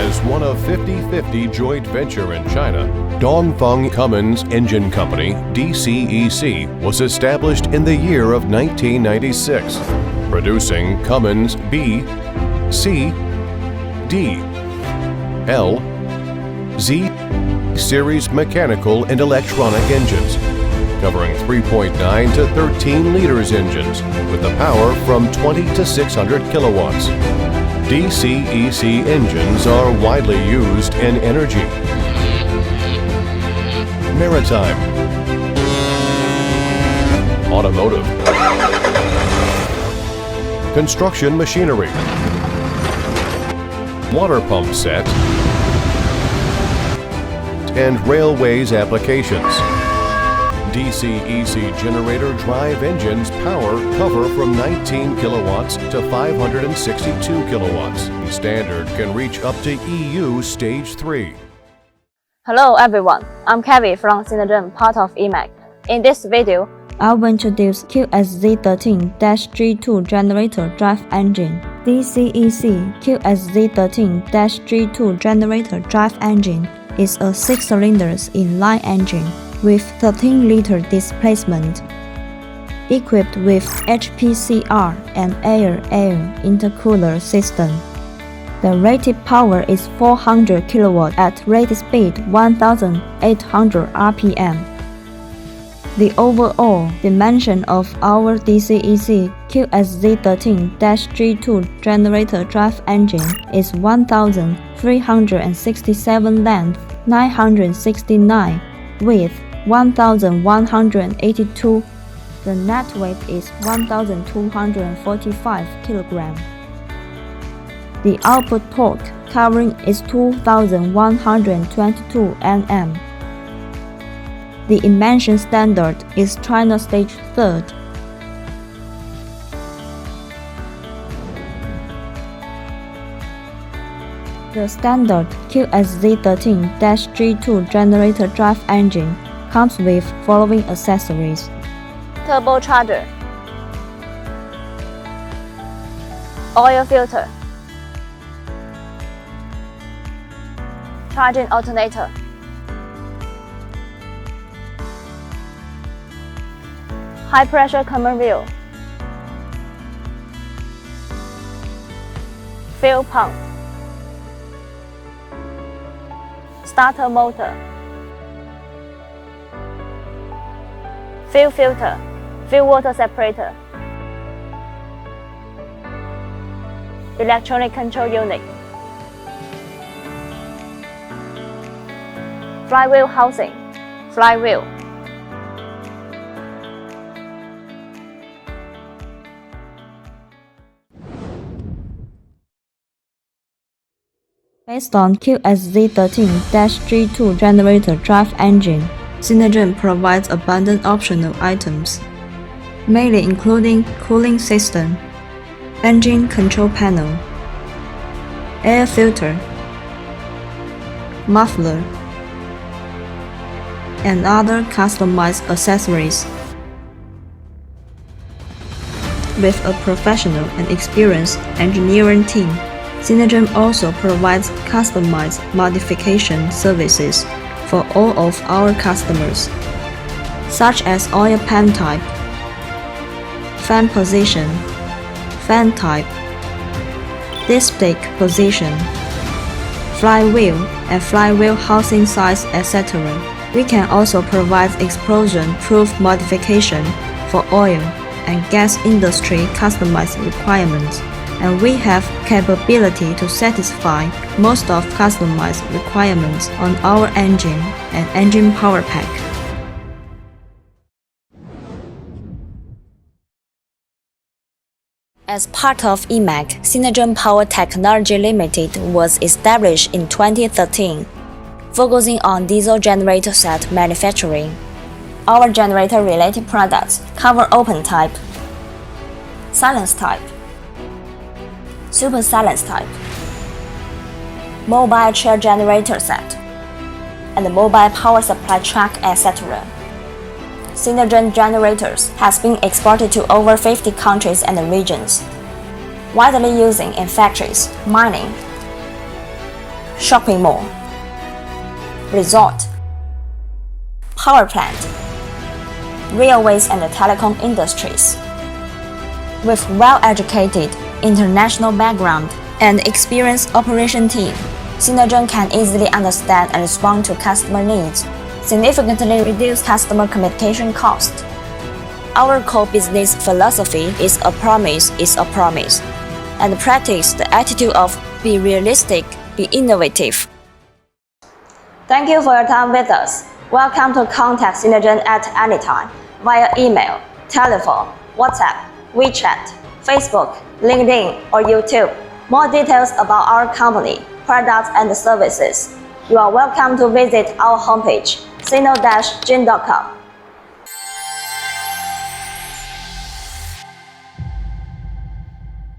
As one of 50/50 joint venture in China, Dongfeng Cummins Engine Company, DCEC, was established in the year of 1996, producing Cummins B, C, D, L, Z series mechanical and electronic engines, covering 3.9 to 13 liters engines with the power from 20 to 600 kilowatts. DCEC engines are widely used in energy, maritime, automotive, construction machinery, water pump set, and railways applications. DCEC generator drive engines power cover from 19 kilowatts to 562 kilowatts. Standard can reach up to EU Stage 3. Hello everyone, I'm Kevin from SinoGen, part of EMAC. In this video, I will introduce QSZ13-G2 generator drive engine. DCEC QSZ13-G2 generator drive engine is a 6-cylinder inline engine with 13-liter displacement, equipped with HPCR and air-air intercooler system. The rated power is 400 kW at rated speed 1,800 RPM. The overall dimension of our DCEC QSZ13-G2 generator drive engine is 1,367 length, 969 width, 1,182. The net weight is 1,245 kg. The output torque covering is 2,122 Nm. The emission standard is China Stage 3rd. The standard QSZ13-G2 generator drive engine comes with following accessories: turbocharger, oil filter, charging alternator, high pressure common wheel, fuel pump, starter motor, fuel filter, fuel water separator, electronic control unit, flywheel housing, flywheel, Based on QSZ13-G2 generator drive engine, SinoGen provides abundant optional items, mainly including cooling system, engine control panel, air filter, muffler, and other customized accessories. With a professional and experienced engineering team, SinoGen also provides customized modification services for all of our customers, such as oil pan type, fan position, fan type, dipstick position, flywheel and flywheel housing size, etc. We can also provide explosion-proof modification for oil and gas industry customized requirements, and we have capability to satisfy most of customized requirements on our engine and engine power pack. As part of EMAC, SinoGen Power Technology Limited was established in 2013, focusing on diesel generator set manufacturing. Our generator-related products cover open type, silence type, super silence type, mobile chair generator set, and mobile power supply truck, etc. SinoGen generators has been exported to over 50 countries and regions, widely used in factories, mining, shopping mall, resort, power plant, railways and the telecom industries. With well-educated international background and experienced operation team, SinoGen can easily understand and respond to customer needs, significantly reduce customer communication cost. Our core business philosophy is a promise, and practice the attitude of be realistic, be innovative. Thank you for your time with us. Welcome to contact SinoGen at any time via email, telephone, WhatsApp, WeChat, Facebook, LinkedIn, or YouTube. More details about our company, products, and services. You are welcome to visit our homepage, sino-gen.com.